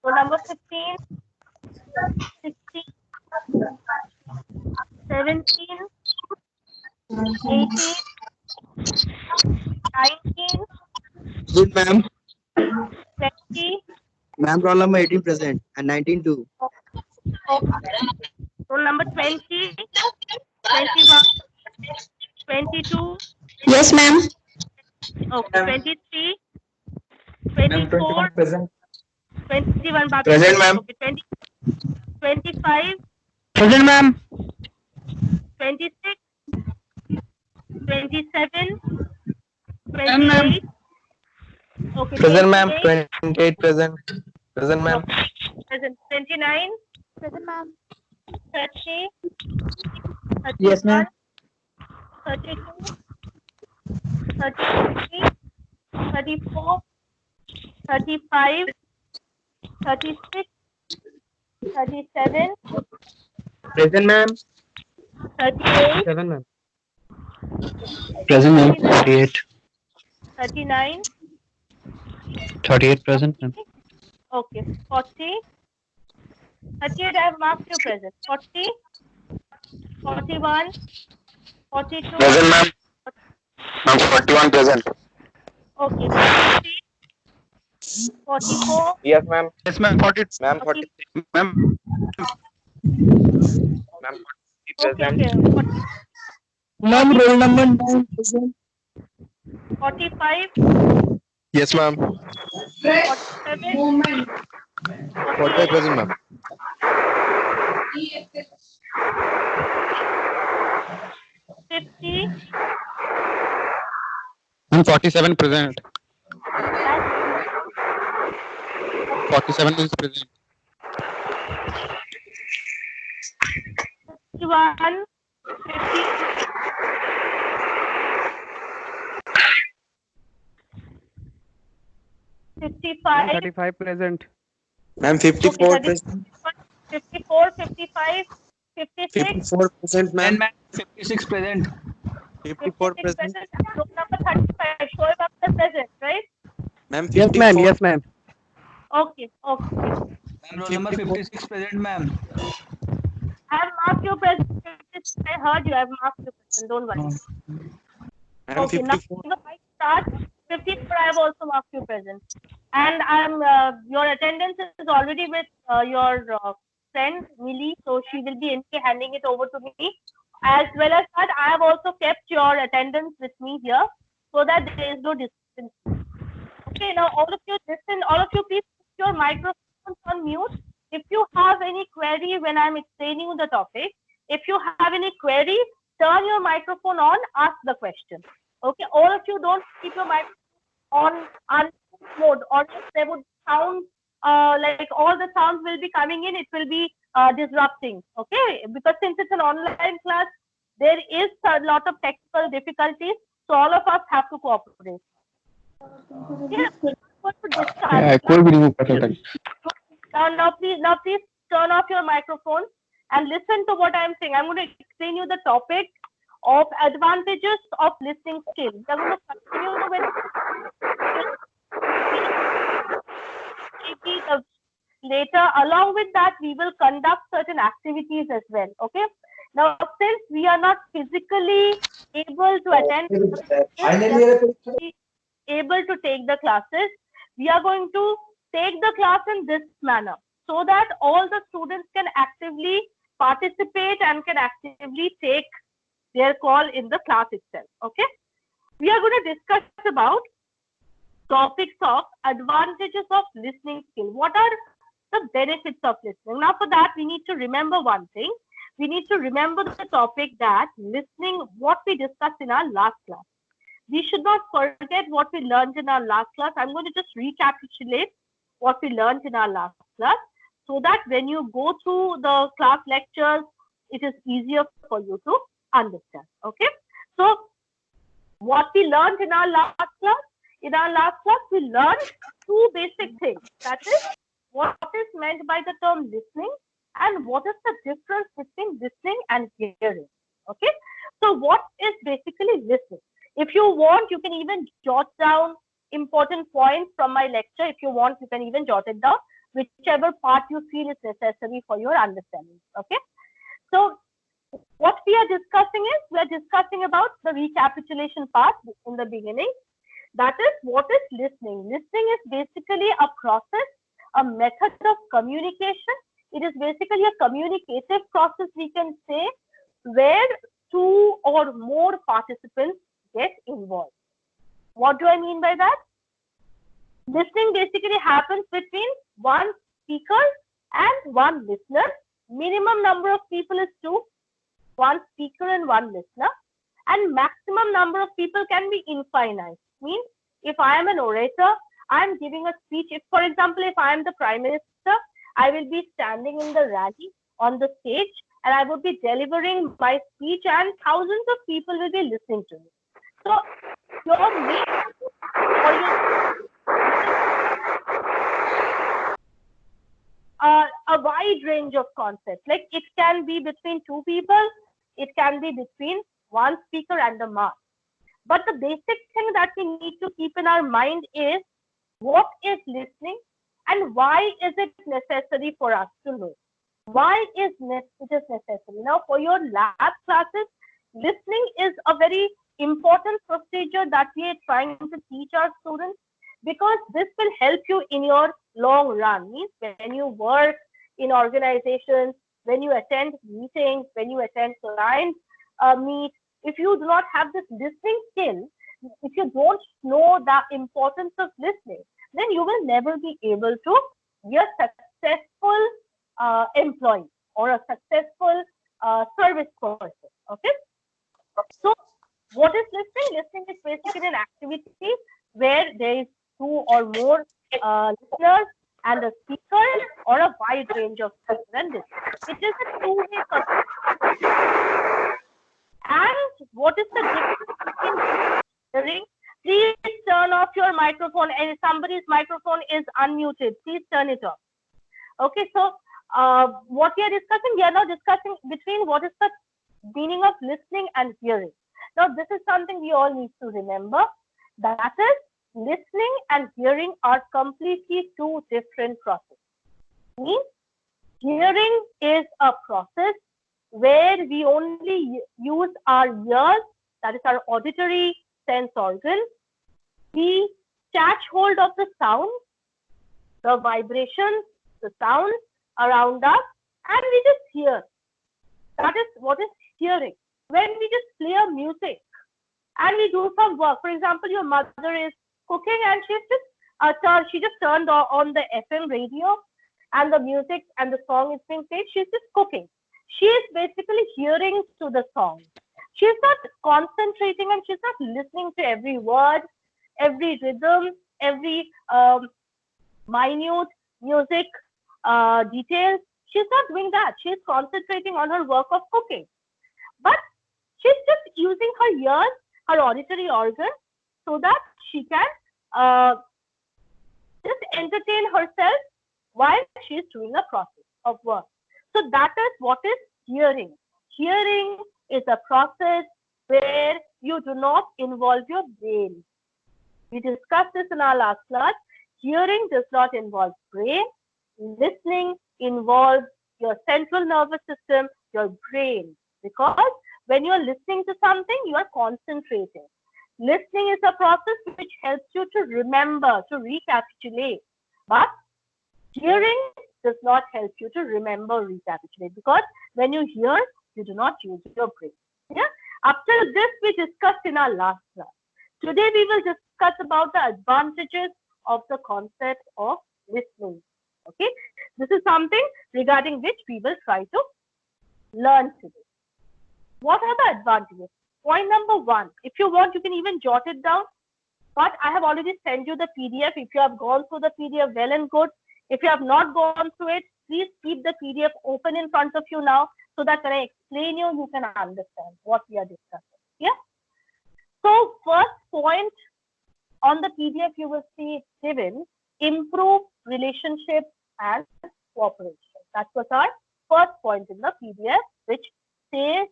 Roll number 15, 16, 17, 18, 19, Good, ma'am. 20. Ma'am, roll number 18 present and 19 too. Roll number 20, 21, 22. Yes, ma'am. Okay, 23, Ma'am, 24, 21 present. 21. Present, ma'am. Okay, 20, 25, Present, ma'am. 26, 27, Ma'am. 28. Okay, Present, ma'am. 28. 28 present. Present, ma'am. Okay, present. 29, Present, ma'am. 30, Yes, 31, ma'am. 32, 33, 34, 35, 36, 37, Present, ma'am. 38, 7, ma'am. Present, ma'am. 39, 38. 39, 38 present, ma'am. okay, 40, 38, I have marked you present. 40, 41, 42, Present, ma'am. Ma'am, 41 present. okay, 43, 44, Yes, ma'am. Yes, ma'am. 40. Ma'am, 40, 43. Ma'am. Ma'am, 43 okay, present. okay, 40, Ma'am, 40, roll number 9 present. 45, Yes, ma'am. 47, 45 48, present, ma'am. 50, Ma'am, 47 present. and 47 is present. 51, 52, 55, 35 present. Ma'am, okay, 54 30, present. 54, 55, 56, 54 present, ma'am. And ma'am, 56 present. 54 56 present. present, and roll number 35. Shoaib Akhtar present, right? Ma'am, Yes, ma'am. 54. Yes, ma'am. Okay, okay. Ma'am, roll number 56 present, ma'am. I have marked you present. I heard you. I have marked you present. Don't worry. Ma'am, Okay, now 54. the mic starts. 54, I have also marked you present. And your attendance is already with your friend Millie, so she will be handing it over to me. As well as that, I have also kept your attendance with me here so that there is no distance. Okay, now all of you listen, all of you please put your microphones on mute. If you have any query when I'm explaining the topic, if you have any query, turn your microphone on, ask the question. Okay, all of you don't keep your microphone on unmute mode, or else there would sound like all the sounds will be coming in, it will be disrupting. Okay, because since it's an online class, there is a lot of technical difficulties, so all of us have to cooperate. Yeah, कोई भी remove कर सकता है. now please turn off your microphone and listen to what I'm saying. I'm going to explain you the topic of advantages of listening skills. I'm going to continue with later. Along with that, we will conduct certain activities as well. Okay. Now, since we are not physically able to attend, able to take the classes, we are going to take the class in this manner so that all the students can actively participate and can actively take their call in the class itself. Okay. We are going to discuss about topics of advantages of listening skill. What are the benefits of listening? Now, for that, we need to remember one thing. We need to remember the topic that listening, what we discussed in our last class. We should not forget what we learned in our last class. I'm going to just recapitulate what we learned in our last class so that when you go through the class lectures, it is easier for you to understand. Okay. So, what we learned in our last class? In our last class, we learned two basic things. That is, what is meant by the term listening and what is the difference between listening and hearing. Okay. So what is basically listening? If you want, you can even jot down important points from my lecture. If you want, you can even jot it down, whichever part you feel is necessary for your understanding. Okay. So what we are discussing is, we are discussing about the recapitulation part in the beginning. That is, what is listening? Listening is basically a process, a method of communication. It is basically a communicative process, we can say, where two or more participants get involved. What do I mean by that? Listening basically happens between one speaker and one listener. Minimum number of people is 2, one speaker and one listener. And maximum number of people can be infinite. Means if I am an orator, I am giving a speech. If, for example, if I am the Prime Minister, I will be standing in the rally on the stage and I would be delivering my speech and thousands of people will be listening to me. So your main or your a wide range of concepts. Like it can be between 2 people, it can be between one speaker and a mass. But the basic thing that we need to keep in our mind is, what is listening and why is it necessary for us to know? Why is it necessary? Now, for your lab classes, listening is a very important procedure that we are trying to teach our students, because this will help you in your long run. Means when you work in organizations, when you attend meetings, when you attend client meet, if you do not have this listening skill, if you don't know the importance of listening, then you will never be able to be a successful employee or a successful service person. Okay. So what is listening? Listening is basically an activity where there is 2 or more listeners and a speaker, or a wide range of people and listeners. It is a two-way communication. And what is the difference between hearing? Please turn off your microphone, and somebody's microphone is unmuted. Please turn it off. Okay, so what we are discussing, we are now discussing between what is the meaning of listening and hearing. Now, this is something we all need to remember. That is, listening and hearing are completely 2 different processes. Means hearing is a process where we only use our ears, that is our auditory sense organ. We catch hold of the sound, the vibrations, the sounds around us, and we just hear. That is what is hearing. When we just play a music and we do some work, for example, your mother is cooking and she just turned on the FM radio and the music and the song is being played. She's just cooking. She is basically hearing to the song. She's not concentrating and she's not listening to every word, every rhythm, every minute music details. She's not doing that. She's concentrating on her work of cooking. But she's just using her ears, her auditory organ, so that she can just entertain herself while she's doing a process of work. So that is what is hearing. Hearing is a process where you do not involve your brain. We discussed this in our last class. Hearing does not involve brain. Listening involves your central nervous system, your brain. Because when you're listening to something, you are concentrating. Listening is a process which helps you to remember, to recapitulate. But hearing does not help you to remember, recapitulate. Because when you hear, you do not use your brain. Yeah? After this, we discussed in our last class. Today, we will discuss about the advantages of the concept of listening. Okay? This is something regarding which we will try to learn today. What are the advantages? Point number 1. If you want, you can even jot it down. But I have already sent you the PDF. If you have gone through the PDF, well and good. If you have not gone through it, please keep the PDF open in front of you now, so that when I explain you can understand what we are discussing. Yeah. So first point on the PDF, you will see it's given: improve relationships and cooperation. That was our first point in the PDF, which says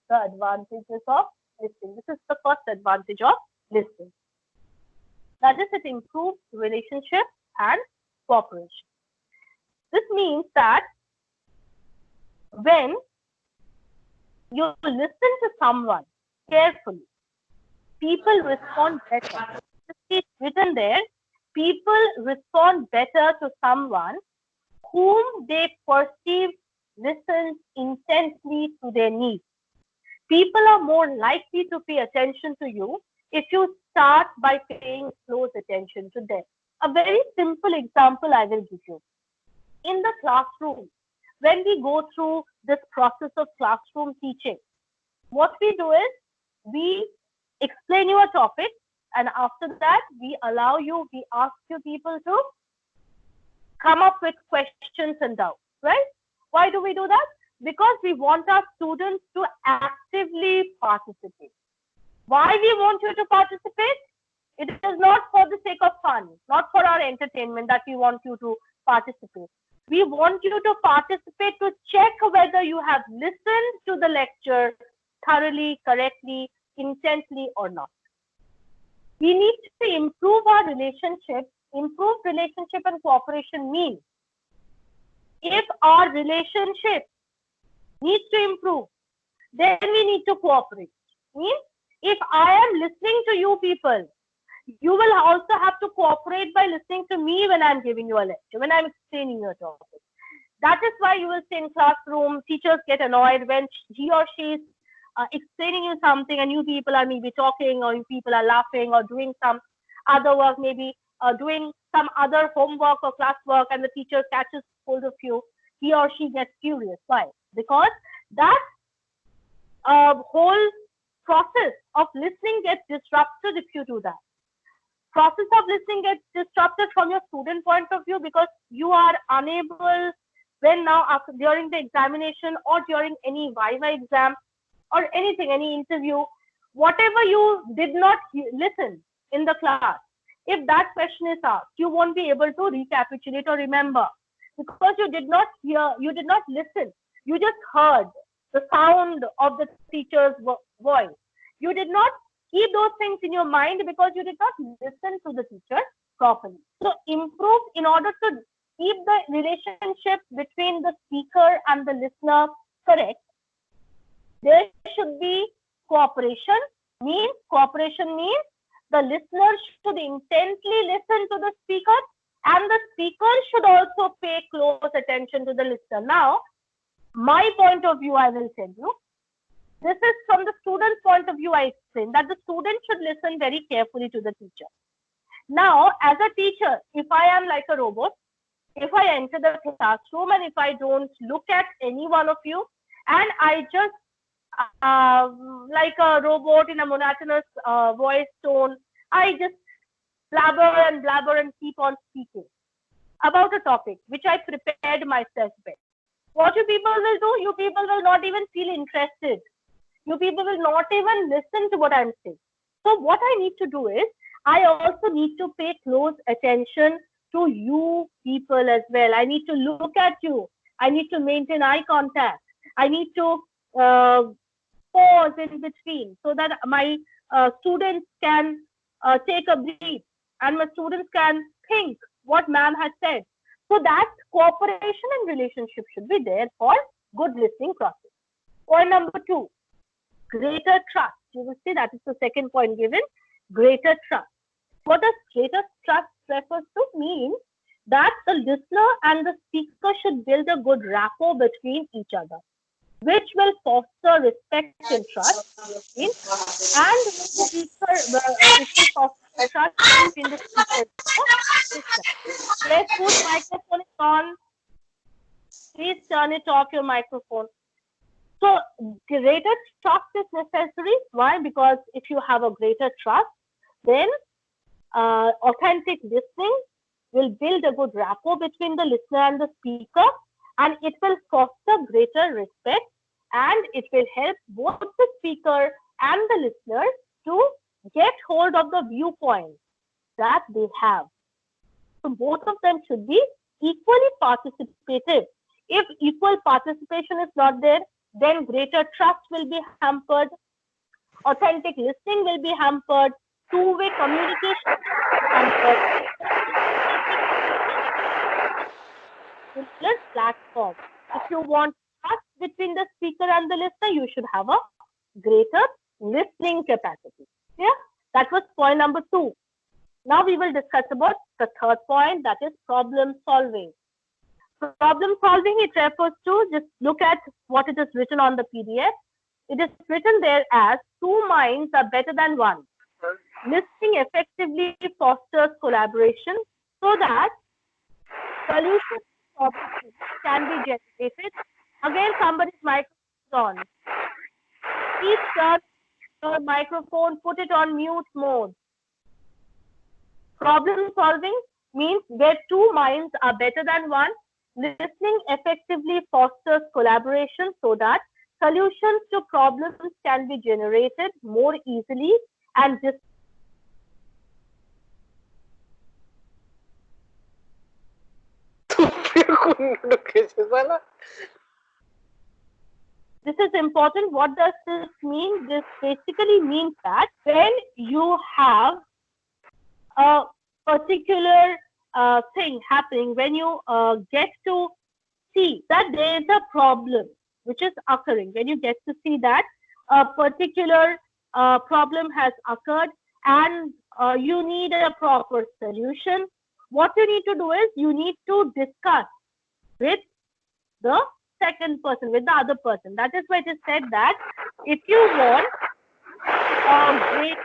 the advantages of listening. This is the first advantage of listening. That is, it improves relationship and cooperation. This means that when you listen to someone carefully, people respond better. It's written there, people respond better to someone whom they perceive listens intensely to their needs. People are more likely to pay attention to you if you start by paying close attention to them. A very simple example I will give you. In the classroom, when we go through this process of classroom teaching, what we do is we explain you a topic, and after that we ask you people to come up with questions and doubts, right? Why do we do that? Because we want our students to actively participate. Why we want you to participate? It is not for the sake of fun, not for our entertainment that we want you to participate. We want you to participate to check whether you have listened to the lecture thoroughly, correctly, intently or not. We need to improve our relationship. Improved relationship and cooperation means if our relationship needs to improve, then we need to cooperate. Means if I am listening to you people, you will also have to cooperate by listening to me when I'm giving you a lecture, when I'm explaining your topic. That is why you will see in classroom, teachers get annoyed when he or she is explaining you something and you people are maybe talking, or you people are laughing or doing some other work, maybe doing some other homework or classwork, and the teacher catches hold of you. He or she gets furious. Why? Because that whole process of listening gets disrupted if you do that. Process of listening gets disrupted from your student point of view because you are unable, when now after during the examination or during any Viva exam or anything, any interview, whatever you did not listen in the class, if that question is asked, you won't be able to recapitulate or remember because you did not hear, you did not listen. You just heard the sound of the teacher's voice. You did not keep those things in your mind because you did not listen to the teacher properly. So improve in order to keep the relationship between the speaker and the listener correct. There should be cooperation. Cooperation means the listener should intently listen to the speaker and the speaker should also pay close attention to the listener. Now, my point of view, I will tell you. This is from the student's point of view, I explain that the student should listen very carefully to the teacher. Now, as a teacher, if I am like a robot, if I enter the classroom and if I don't look at any one of you and I just like a robot in a monotonous voice tone, I just blabber and keep on speaking about a topic which I prepared myself with. What you people will do? You people will not even feel interested. You people will not even listen to what I'm saying. So what I need to do is, I also need to pay close attention to you people as well. I need to look at you. I need to maintain eye contact. I need to pause in between so that my students can take a breath and my students can think what ma'am has said. So that cooperation and relationship should be there for good listening process. Point number 2, greater trust. You will see that is the second point given, greater trust. What does greater trust refers to? Mean that the listener and the speaker should build a good rapport between each other, which will foster respect and trust between, and which will foster trust between the speaker and the listener. Let's put microphone on. Please turn it off, your microphone. So greater trust is necessary. Why? Because if you have a greater trust, then authentic listening will build a good rapport between the listener and the speaker, and it will foster greater respect, and it will help both the speaker and the listener to get hold of the viewpoint that they have. So both of them should be equally participative. If equal participation is not there, then greater trust will be hampered, authentic listening will be hampered, two-way communication platform. If you want trust between the speaker and the listener, you should have a greater listening capacity. Yeah, that was point number 2. Now we will discuss about the third point, that is problem solving. Problem solving, it refers to, just look at what it is written on the PDF. It is written there as 2 minds are better than 1. Listening effectively fosters collaboration so that solutions can be generated. Again, somebody's microphone is on. Please turn your microphone, put it on mute mode. Problem solving means where 2 minds are better than 1. Listening effectively fosters collaboration so that solutions to problems can be generated more easily and this is important. What does this mean? This basically means that when you have a particular thing happening, when you get to see that there is a problem which is occurring, when you get to see that a particular problem has occurred and you need a proper solution, what you need to do is you need to discuss with the second person, with the other person. That is why it is said that if you want a great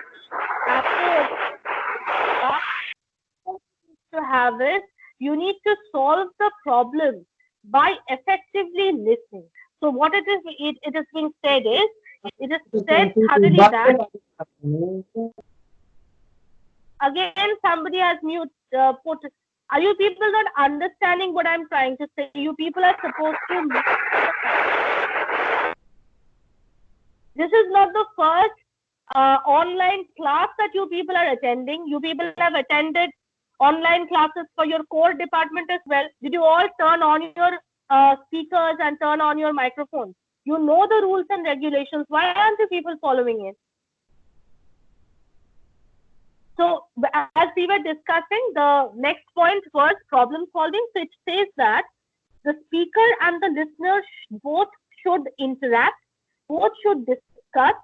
to have is you need to solve the problem by effectively listening. So what it is being said is, it is said thoroughly that again somebody has put. Are you people not understanding what I'm trying to say? You people are supposed to. This is not the first online class that you people are attending. You people have attended online classes for your core department as well. Did you all turn on your speakers and turn on your microphones? You know the rules and regulations. Why aren't you people following it? So as we were discussing, the next point was problem solving. So it says that the speaker and the listener both should interact, both should discuss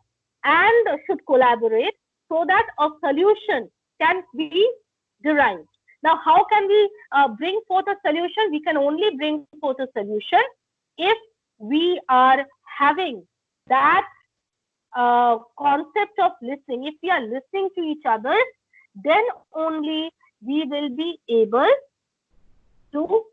and should collaborate so that a solution can be derived. Now, how can we bring forth a solution? We can only bring forth a solution if we are having that concept of listening. If we are listening to each other, then only we will be able to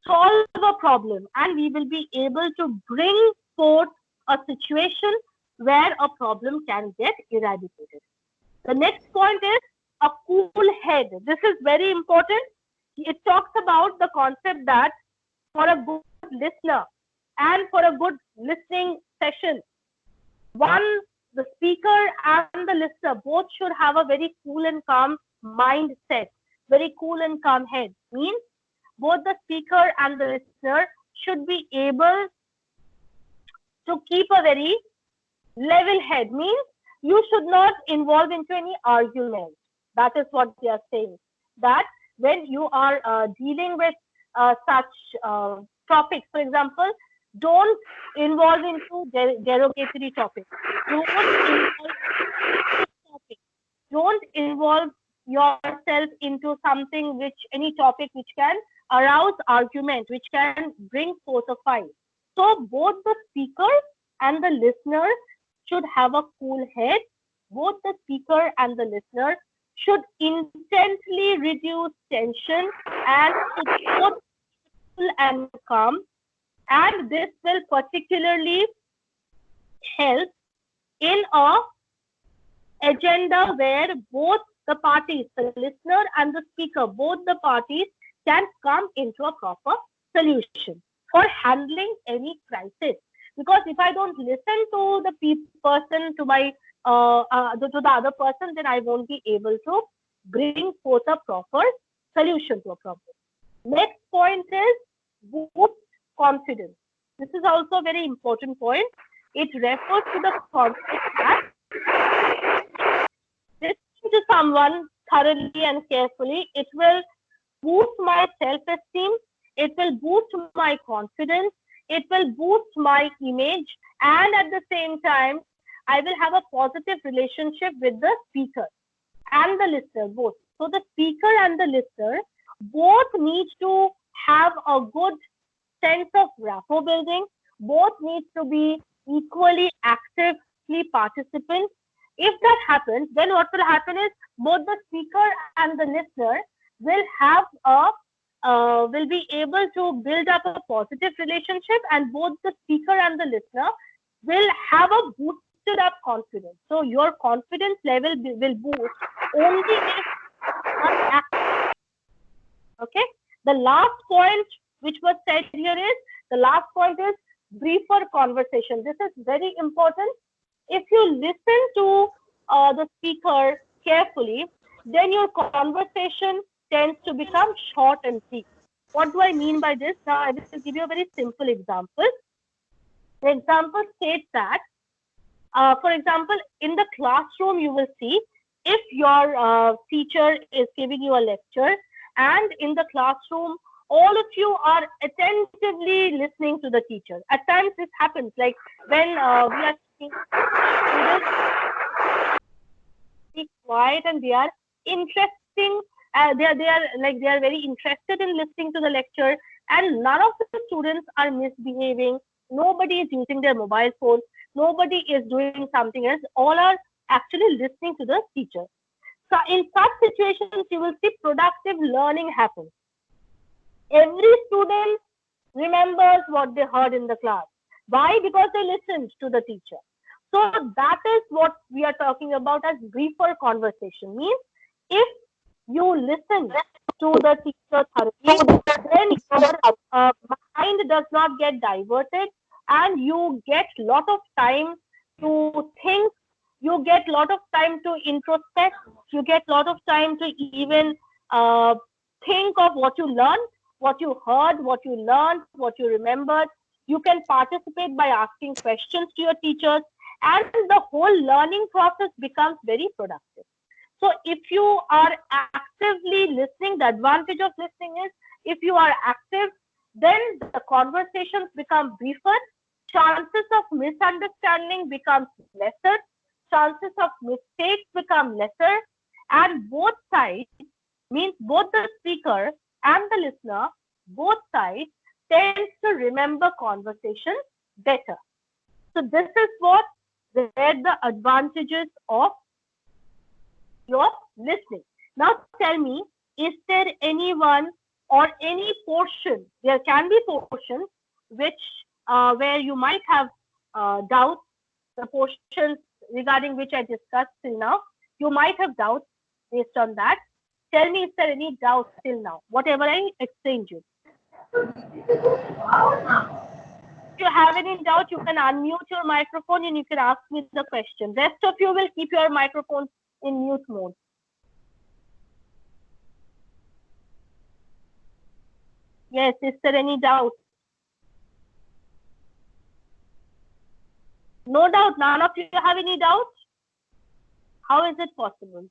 solve a problem and we will be able to bring forth a situation where a problem can get eradicated. The next point is a cool head. This is very important. It talks about the concept that for a good listener and for a good listening session, the speaker and the listener both should have a very cool and calm mindset, very cool and calm head. Means both the speaker and the listener should be able to keep a very level head. Means you should not involve into any argument. That is what they are saying. That when you are dealing with such topics, for example, don't involve into derogatory topics. Don't involve yourself into something any topic which can arouse argument, which can bring forth a fight. So both the speaker and the listener should have a cool head. Both the speaker and the listener should intently reduce tension and should be cool and calm. And this will particularly help in a agenda where both the parties, the listener and the speaker, both the parties can come into a proper solution for handling any crisis. Because if I don't listen to the person, to my to the other person, then I won't be able to bring forth a proper solution to a problem. Next point is boost confidence. This is also a very important point. It refers to the concept that listening to someone thoroughly and carefully, it will boost my self-esteem, it will boost my confidence, it will boost my image, and at the same time, I will have a positive relationship with the speaker and the listener both. So the speaker and the listener both need to have a good sense of rapport building. Both need to be equally actively participants. If that happens, then what will happen is both the speaker and the listener will have a will be able to build up a positive relationship, and both the speaker and the listener will have a boosted up confidence. So your confidence level will boost only if you are active. Okay. The last point which was said here is, the last point is briefer conversation. This is very important. If you listen to the speaker carefully, then your conversation tends to become short and brief. What do I mean by this? Now I will give you a very simple example. The example states that, for example, in the classroom, you will see if your teacher is giving you a lecture, and in the classroom, all of you are attentively listening to the teacher. At times this happens, like when we are students be quiet and they are interesting. They are very interested in listening to the lecture, and none of the students are misbehaving. Nobody is using their mobile phone. Nobody is doing something else. All are actually listening to the teacher. So in such situations, you will see productive learning happen. Every student remembers what they heard in the class. Why? Because they listened to the teacher. So that is what we are talking about as briefer conversation. Means if you listen to the teacher thoroughly, then your mind does not get diverted, and you get lot of time to think. You get lot of time to introspect. You get lot of time to even think of what you learned, what you heard, what you learned, what you remembered. You can participate by asking questions to your teachers, and the whole learning process becomes very productive. So if you are actively listening, the advantage of listening is, if you are active, then the conversations become briefer, chances of misunderstanding becomes lesser, chances of mistakes become lesser, and both sides, means both the speaker and the listener, both sides tends to remember conversation better. So this is what were the advantages of your listening. Now tell me, is there anyone or any portion, there can be portions which where you might have doubts, the portions regarding which I discussed till now, you might have doubts based on that. Tell me, is there any doubt till now, whatever I explained you? If you have any doubt, you can unmute your microphone and you can ask me the question. Rest of you will keep your microphone in mute mode. Yes, is there any doubt? No doubt, none of you have any doubt? How is it possible?